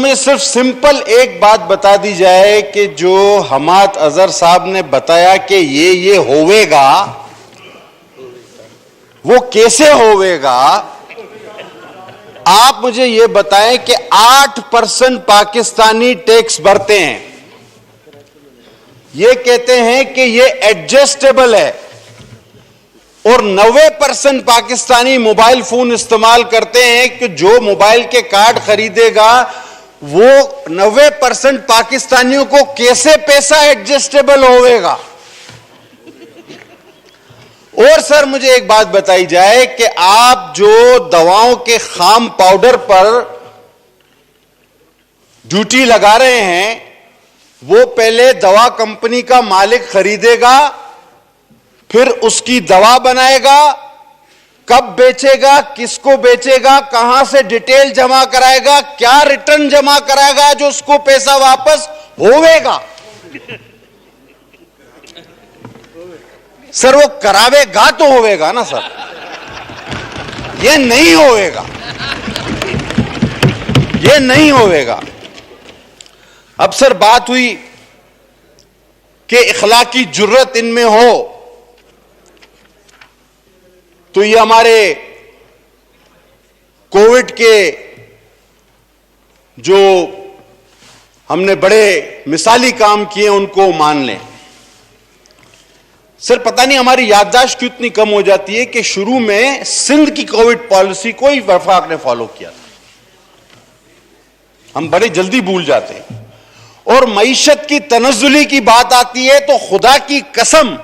मुझे सिर्फ सिंपल एक बात बता दी जाए कि जो हमाद अजहर साहब ने बताया कि ये होवेगा, वो कैसे होवेगा? आप मुझे ये बताएं कि 8% पाकिस्तानी टैक्स भरते हैं, ये कहते हैं कि ये एडजस्टेबल है, और 90% पाकिस्तानी मोबाइल फोन इस्तेमाल करते हैं कि जो मोबाइल के कार्ड खरीदेगा वो 90% पाकिस्तानियों को कैसे पैसा एडजस्टेबल होवेगा? और सर मुझे एक बात बताई जाए कि आप जो दवाओं के खाम पाउडर पर ड्यूटी लगा रहे हैं, वो पहले दवा कंपनी का मालिक खरीदेगा, फिर उसकी दवा बनाएगा, कब बेचेगा, किसको बेचेगा, कहां से डिटेल जमा कराएगा, क्या रिटर्न जमा कराएगा जो उसको पैसा वापस होवेगा? सर वो करावेगा तो होवेगा ना सर, ये नहीं होवेगा, ये नहीं होवेगा। अब सर बात हुई कि इखलाकी जुर्रत इनमें हो, तो ये हमारे कोविड के जो हमने बड़े मिसाली काम किए उनको मान लें। सर पता नहीं हमारी याददाश्त क्यों इतनी कम हो जाती है कि शुरू में सिंध की कोविड पॉलिसी को ही वफाक ने फॉलो किया था, हम बड़े जल्दी भूल जाते हैं। और मईशत की तनज़्ज़ुली की बात आती है तो खुदा की कसम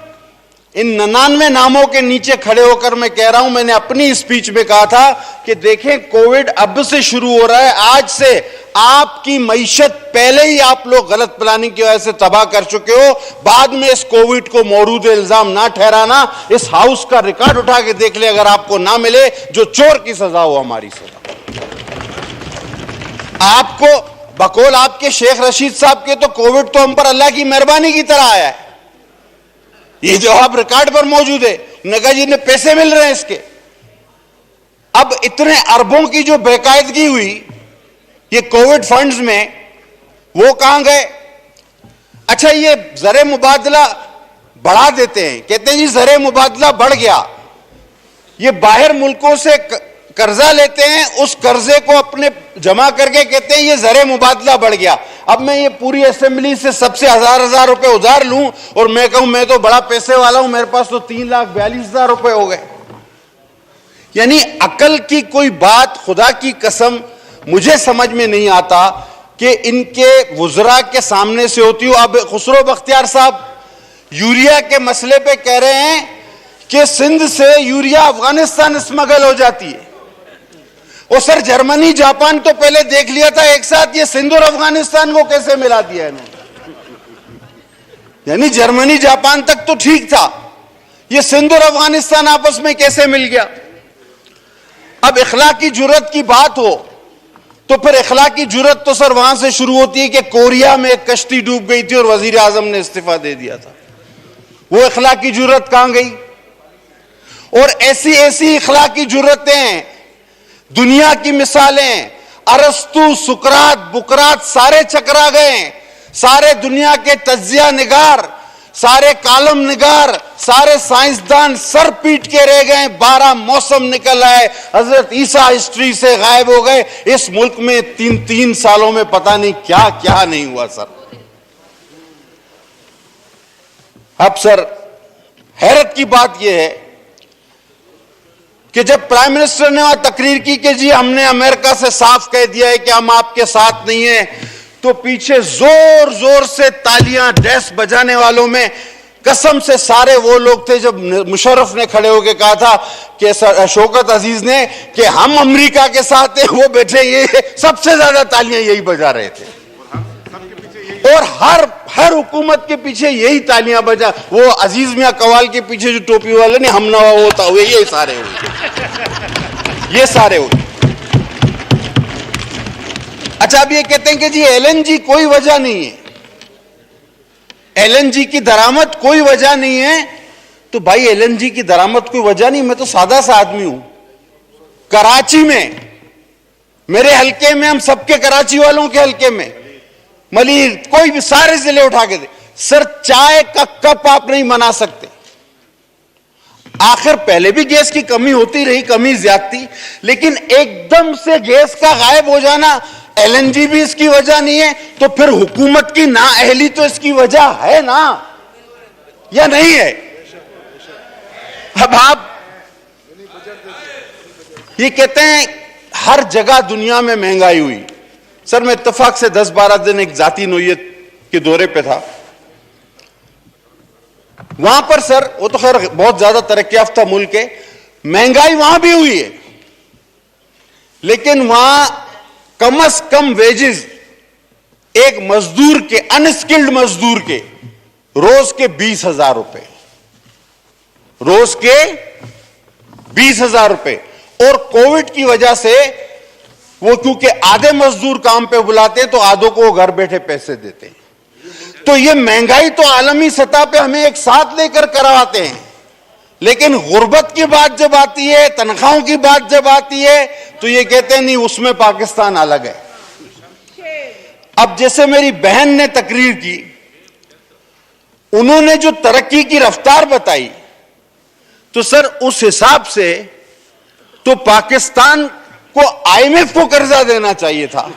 इन 99 नामों के नीचे खड़े होकर मैं कह रहा हूं, मैंने अपनी स्पीच में कहा था कि देखें कोविड अब से शुरू हो रहा है, आज से आपकी मईशत पहले ही आप लोग गलत प्लानिंग की वजह से तबाह कर चुके हो, बाद में इस कोविड को मौरूद इल्जाम ना ठहराना। इस हाउस का रिकॉर्ड उठा के देख ले, अगर आपको ना मिले जो चोर की सजा हो हमारी सजा। आपको बकौल आपके शेख रशीद साहब के तो कोविड तो हम पर अल्लाह की मेहरबानी की तरह आया है, ये जवाब रिकॉर्ड पर मौजूद है, नगा जी ने पैसे मिल रहे हैं इसके। अब इतने अरबों की जो बेकायदगी हुई ये कोविड फंड्स में, वो कहां गए? अच्छा ये ज़रे मुबादला बढ़ा देते हैं, कहते हैं जी ज़रे मुबादला बढ़ गया, ये बाहर मुल्कों से कर्जा लेते हैं, उस कर्जे को अपने जमा करके कहते हैं ये ज़रे मुबादला बढ़ गया। अब मैं ये पूरी असेंबली से सबसे हजार रुपए उधार लूं और मैं कहूं मैं तो बड़ा पैसे वाला हूं, मेरे पास तो 3,42,000 रुपए हो गए। यानी अकल की कोई बात खुदा की कसम मुझे समझ में नहीं आता कि इनके वुज़रा के सामने से होती हो। अब खुसरो बख्तियार साहब यूरिया के मसले पे कह रहे हैं कि सिंध से यूरिया अफगानिस्तान स्मगल हो जाती है। और सर जर्मनी जापान तो पहले देख लिया था एक साथ, ये सिंध और अफगानिस्तान को कैसे मिला दिया इन्होंने? यानी जर्मनी जापान तक तो ठीक था, ये सिंध और अफगानिस्तान आपस में कैसे मिल गया? अब इखलाकी जुर्रत की बात हो तो फिर इखलाकी जुर्रत तो सर वहां से शुरू होती है कि कोरिया में एक कश्ती डूब गई थी और वजीर आजम ने इस्तीफा दे दिया था, वो इखलाकी जुर्रत कहां गई? और ऐसी ऐसी इखलाकी जुर्रतें, दुनिया की मिसालें, अरस्तु, सुकरात, बुकरात सारे चकरा गए, सारे दुनिया के तज्जिया निगार, सारे कालम निगार, सारे साइंसदान सर पीट के रह गए, 12 मौसम निकल आए, हजरत ईसा हिस्ट्री से गायब हो गए। इस मुल्क में 3 सालों में पता नहीं क्या क्या नहीं हुआ सर। अब सर हैरत की बात यह है कि जब प्राइम मिनिस्टर ने वहां तकरीर की कि जी हमने अमेरिका से साफ कह दिया है कि हम आपके साथ नहीं हैं, तो पीछे जोर जोर से तालियां, ड्रेस बजाने वालों में कसम से सारे वो लोग थे जब मुशर्रफ ने खड़े होकर कहा था कि शौकत अजीज ने कि हम अमेरिका के साथ हैं, वो बैठे ये सबसे ज्यादा तालियां यही बजा रहे थे। और हर हुकूमत के पीछे यही तालियां बजा, वो अजीज मियां कवाल के पीछे जो टोपी वाले ने हम नवा होता हुए, ये सारे हुए, ये सारे हुए। अच्छा अब ये कहते हैं कि जी एलएनजी कोई वजह नहीं है, एलएनजी की दरामद कोई वजह नहीं है। तो भाई एलएनजी की दरामद कोई वजह नहीं, मैं तो सादा सा आदमी हूं। कराची में मेरे हल्के में, हम सबके कराची वालों के हल्के में, मलीर, कोई भी, सारे जिले उठा के दे। सर, चाय का कप आप नहीं बना सकते। आखिर पहले भी गैस की कमी होती रही, कमी ज्यादती, लेकिन एकदम से गैस का गायब हो जाना, एलएनजी भी इसकी वजह नहीं है, तो फिर हुकूमत की नाअहली तो इसकी वजह है ना, या नहीं है? अब आप ये कहते हैं हर जगह दुनिया में महंगाई हुई। सर, मैं इत्तेफाक से 10-12 दिन एक जाती नोयत के दौरे पे था। वहां पर सर, वो तो खैर बहुत ज्यादा तरक्की याफ्ता मुल्क है, महंगाई वहां भी हुई है, लेकिन वहां कम से कम वेजेस एक मजदूर के, अनस्किल्ड मजदूर के, रोज के 20,000 रुपए, रोज के 20,000 रुपए। और कोविड की वजह से वो, क्योंकि आधे मजदूर काम पे बुलाते हैं तो आधों को वो घर बैठे पैसे देते हैं। तो ये महंगाई तो आलमी सतह पे हमें एक साथ लेकर करवाते हैं, लेकिन गुर्बत की बात जब आती है, तनख्वाहों की बात जब आती है, तो ये कहते हैं नहीं, उसमें पाकिस्तान अलग है। अब जैसे मेरी बहन ने तकरीर की, उन्होंने जो तरक्की की रफ्तार बताई, तो सर उस हिसाब से तो पाकिस्तान को आईएमएफ को कर्जा देना चाहिए था।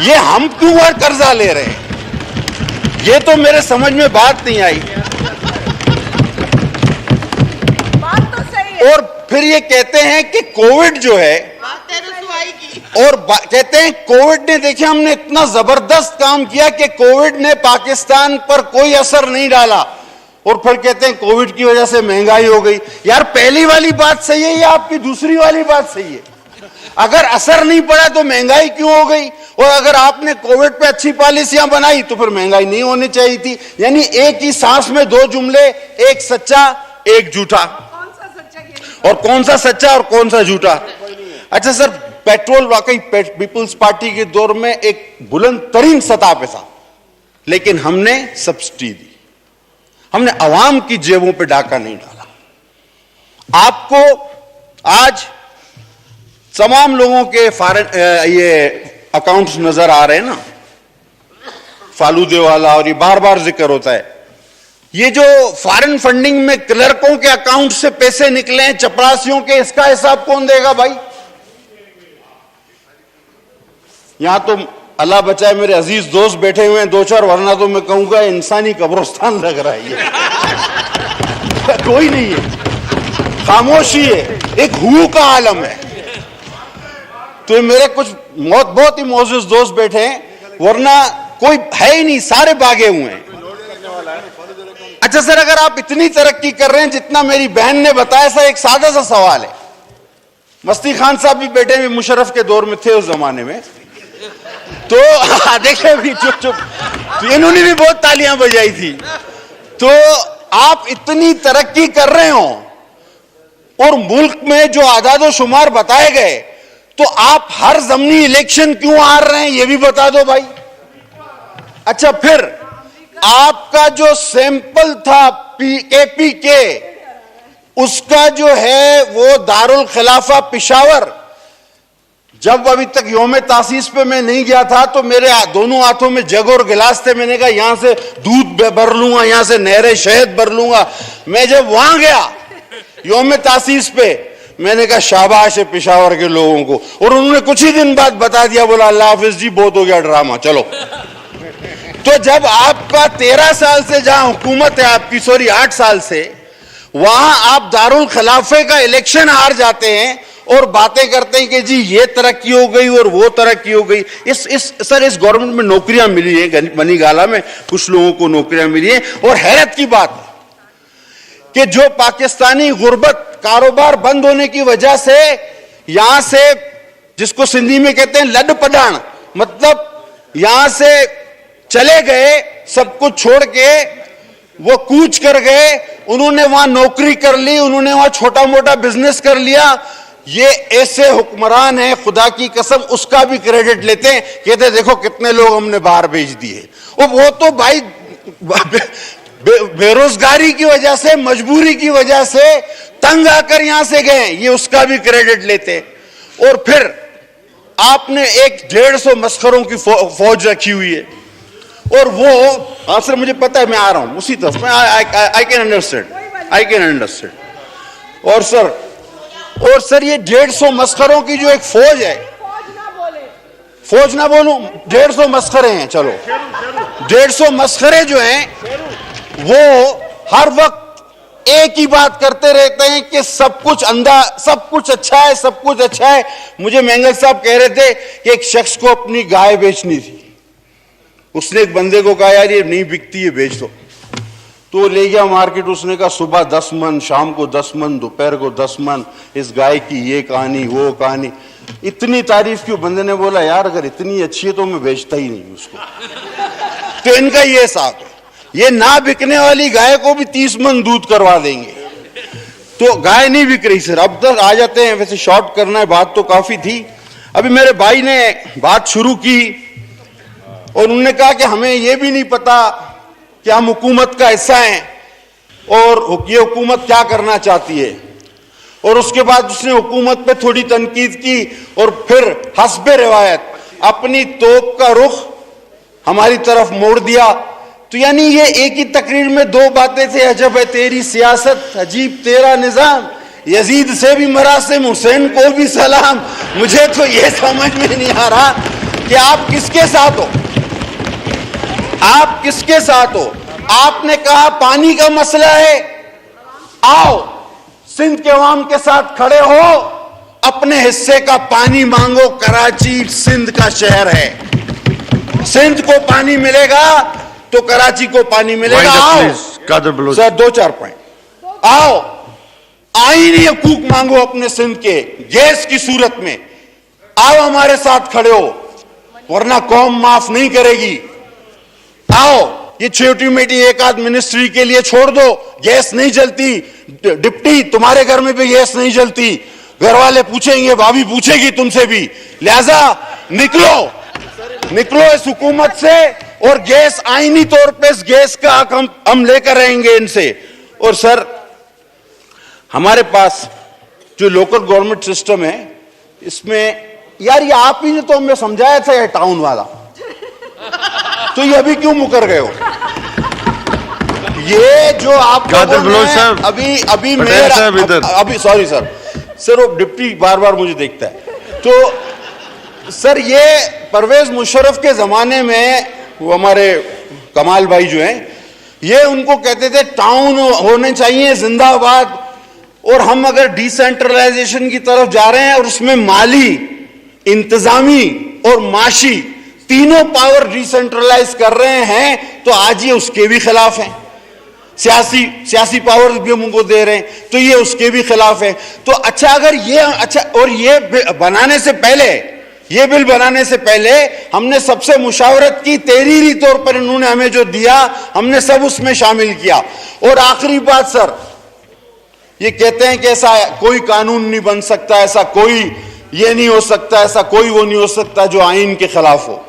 ये हम क्यों और कर्जा ले रहे हैं, ये तो मेरे समझ में बात नहीं आई। बात तो सही है। और फिर ये कहते हैं कि कोविड जो है, और कहते हैं कोविड ने, देखिए हमने इतना जबरदस्त काम किया कि कोविड ने पाकिस्तान पर कोई असर नहीं डाला, और फिर कहते हैं कोविड की वजह से महंगाई हो गई। यार, पहली वाली बात सही है या आपकी दूसरी वाली बात सही है? अगर असर नहीं पड़ा तो महंगाई क्यों हो गई? और अगर आपने कोविड पे अच्छी पॉलिसियां बनाई तो फिर महंगाई नहीं होनी चाहिए थी। यानी एक ही सांस में दो जुमले, एक सच्चा एक झूठा। कौन सा सच्चा और कौन सा सच्चा और कौन सा झूठा? अच्छा सर, पेट्रोल वाकई पीपुल्स पार्टी के दौर में एक बुलंद तरीन सतह पे था, लेकिन हमने सब्सिडी दी, हमने अवाम की जेबों पे डाका नहीं डाला। आपको आज तमाम लोगों के ये अकाउंट्स नजर आ रहे हैं ना, फालूदे वाला, और ये बार बार जिक्र होता है। ये जो फॉरेन फंडिंग में क्लर्कों के अकाउंट से पैसे निकले हैं, चपरासियों के, इसका हिसाब कौन देगा भाई? यहां तो अल्लाह बचाए मेरे अजीज दोस्त बैठे हुए हैं दो चार, वरना तो मैं कहूंगा इंसानी कब्रिस्तान लग रहा है ये। कोई नहीं है, खामोशी है, एक हू का आलम है। तो मेरे कुछ बहुत ही मोअज़्ज़िज़ दोस्त बैठे हैं, वरना कोई है ही नहीं, सारे भागे हुए हैं। अच्छा सर, अगर आप इतनी तरक्की कर रहे हैं जितना मेरी बहन ने बताया, सर एक सादा सा सवाल है। मस्ती खान साहब भी बैठे हुए, मुशर्रफ के दौर में थे उस जमाने में, तो देखे भी चुप चुप, तो इन्होंने भी बहुत तालियां बजाई थी। तो आप इतनी तरक्की कर रहे हो और मुल्क में जो आदाद शुमार बताए गए, तो आप हर जमनी इलेक्शन क्यों हार रहे हैं, ये भी बता दो भाई। अच्छा, फिर आपका जो सैंपल था केपी के, उसका जो है वो दारुल खिलाफा पिशावर, जब अभी तक योम तासीस पे मैं नहीं गया था तो मेरे दोनों हाथों में जग और गिलास थे। मैंने कहा यहां से दूध भर लूंगा, यहां से नहरे शहद भर लूंगा। मैं जब वहां गया योम तासीस पे, मैंने कहा शाबाश है पिशावर के लोगों को, और उन्होंने कुछ ही दिन बाद बता दिया, बोला अल्लाह हाफिज जी, बहुत हो गया ड्रामा, चलो। तो जब आपका 13 साल से जहां हुकूमत है आपकी, सॉरी 8 साल से, वहां आप दारुल खिलाफे का इलेक्शन हार जाते हैं और बातें करते हैं कि जी ये तरक्की हो गई और वो तरक्की हो गई। इस गवर्नमेंट में नौकरियां मिली है, बनी गाला में कुछ लोगों को नौकरियां मिली है। और हैरत की बात है कि जो पाकिस्तानी गुर्बत, कारोबार बंद होने की वजह से यहां से, जिसको सिंधी में कहते हैं लड पडाण, मतलब यहां से चले गए, सब कुछ छोड़ के वो कूच कर गए, उन्होंने वहां नौकरी कर ली, उन्होंने वहां छोटा मोटा बिजनेस कर लिया। ये ऐसे हुक्मरान हैं, खुदा की कसम, उसका भी क्रेडिट लेते हैं, कहते हैं देखो कितने लोग हमने बाहर भेज दिए। और वो तो भाई बेरोजगारी की वजह से, मजबूरी की वजह से तंग आकर यहां से गए, ये उसका भी क्रेडिट लेते हैं। और फिर आपने एक 150 मस्खरों की फौज रखी हुई है, और वो, हाँ सर मुझे पता है, मैं आ रहा हूं उसी तरफ में, आई कैन अंडरस्टैंड। और सर ये 150 मस्खरों की जो एक फौज है, फौज ना बोलूं, 150 मस्खरे हैं, चलो 150 मस्खरे जो हैं वो हर वक्त एक ही बात करते रहते हैं कि सब कुछ अच्छा है, सब कुछ अच्छा है। मुझे मेंगल साहब कह रहे थे कि एक शख्स को अपनी गाय बेचनी थी, उसने एक बंदे को कहा यार ये नहीं बिकती है, बेच दो। तो ले गया मार्केट, उसने कहा सुबह 10 मन, शाम को 10 मन, दोपहर को 10 मन, इस गाय की ये कहानी वो कहानी। इतनी तारीफ की, बंदे ने बोला यार अगर इतनी अच्छी है तो मैं बेचता ही नहीं उसको। तो इनका ये साथ है, ये ना बिकने वाली गाय को भी 30 मन दूध करवा देंगे। तो गाय नहीं बिक रही सर। अब तक आ जाते हैं, वैसे शॉर्ट करना है, बात तो काफी थी। अभी मेरे भाई ने बात शुरू की और उन्होंने कहा कि हमें यह भी नहीं पता कि हम हुकूमत का हिस्सा हैं और ये हुकूमत क्या करना चाहती है। और उसके बाद उसने हुकूमत पे थोड़ी तनकीद की और फिर हस्बे रिवायत अपनी तोप का रुख हमारी तरफ मोड़ दिया। तो यानी ये एक ही तकरीर में दो बातें थे, अजब है तेरी सियासत, अजीब तेरा निजाम, यजीद से भी मरासिम, हुसैन को भी सलाम। मुझे तो ये समझ में नहीं आ रहा कि आप किसके साथ हो, आप किसके साथ हो। आपने कहा पानी का मसला है, आओ सिंध के अवाम के साथ खड़े हो, अपने हिस्से का पानी मांगो। कराची सिंध का शहर है, सिंध को पानी मिलेगा तो कराची को पानी मिलेगा। आओ सर, 2-4 पॉइंट, आओ आईनी हकूक मांगो अपने सिंध के, गैस की सूरत में आओ हमारे साथ खड़े हो, वरना कौम माफ नहीं करेगी। आओ ये छोटी मोटी एक आध मिनिस्ट्री के लिए छोड़ दो, गैस नहीं जलती, डिप्टी तुम्हारे घर में भी गैस नहीं जलती, घर वाले पूछेंगे, भाभी पूछेगी तुमसे भी, लिहाजा निकलो इस हुकूमत से। और गैस आईनी तौर पे इस गैस का हक हम लेकर रहेंगे इनसे। और सर हमारे पास जो लोकल गवर्नमेंट सिस्टम है, इसमें यार ये आप ही ने तो हमें समझाया था ये टाउन वाला, तो ये अभी क्यों मुकर गए हो? ये जो आप अभी मेरा अभी सॉरी सर वो डिप्टी बार बार मुझे देखता है। तो सर ये परवेज मुशर्रफ के जमाने में वो हमारे कमाल भाई जो हैं, ये उनको कहते थे टाउन होने चाहिए जिंदाबाद। और हम अगर डिसेंट्रलाइजेशन की तरफ जा रहे हैं और उसमें माली, इंतजामी और माशी तीनों पावर डिसेंट्रलाइज कर रहे हैं, तो आज ये उसके भी खिलाफ हैं। सियासी पावर भी हम उनको दे रहे हैं, तो ये उसके भी खिलाफ है। तो अच्छा अगर ये अच्छा, और ये बनाने से पहले, ये बिल बनाने से पहले हमने सबसे मुशावरत की, तहरीरी तौर पर इन्होंने हमें जो दिया हमने सब उसमें शामिल किया। और आखिरी बात सर, ये कहते हैं कि ऐसा कोई कानून नहीं बन सकता, ऐसा कोई ये नहीं हो सकता, ऐसा कोई वो नहीं हो सकता जो आईन के खिलाफ हो।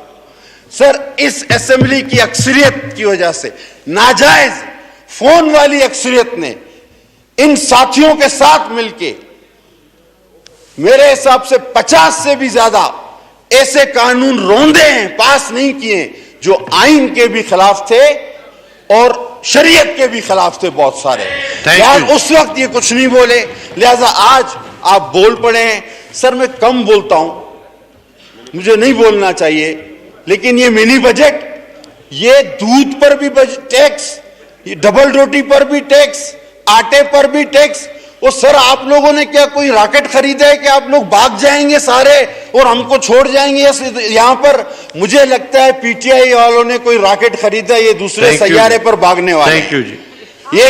सर इस असेंबली की अक्सरियत की वजह से, नाजायज फोन वाली अक्सरियत ने इन साथियों के साथ मिलके मेरे हिसाब से 50 से भी ज्यादा ऐसे कानून रोंदे हैं, पास नहीं किए, जो आईन के भी खिलाफ थे और शरीयत के भी खिलाफ थे बहुत सारे। यार उस वक्त ये कुछ नहीं बोले, लिहाजा आज आप बोल पड़े हैं। सर मैं कम बोलता हूं, मुझे नहीं बोलना चाहिए, लेकिन ये मिनी बजट, ये दूध पर भी टैक्स, ये डबल रोटी पर भी टैक्स, आटे पर भी टैक्स। और सर आप लोगों ने क्या कोई रॉकेट खरीदा है कि आप लोग भाग जाएंगे सारे और हमको छोड़ जाएंगे यहां पर? मुझे लगता है पीटीआई वालों ने कोई रॉकेट खरीदा, ये दूसरे सैयारे पर भागने वाले। Thank you ji.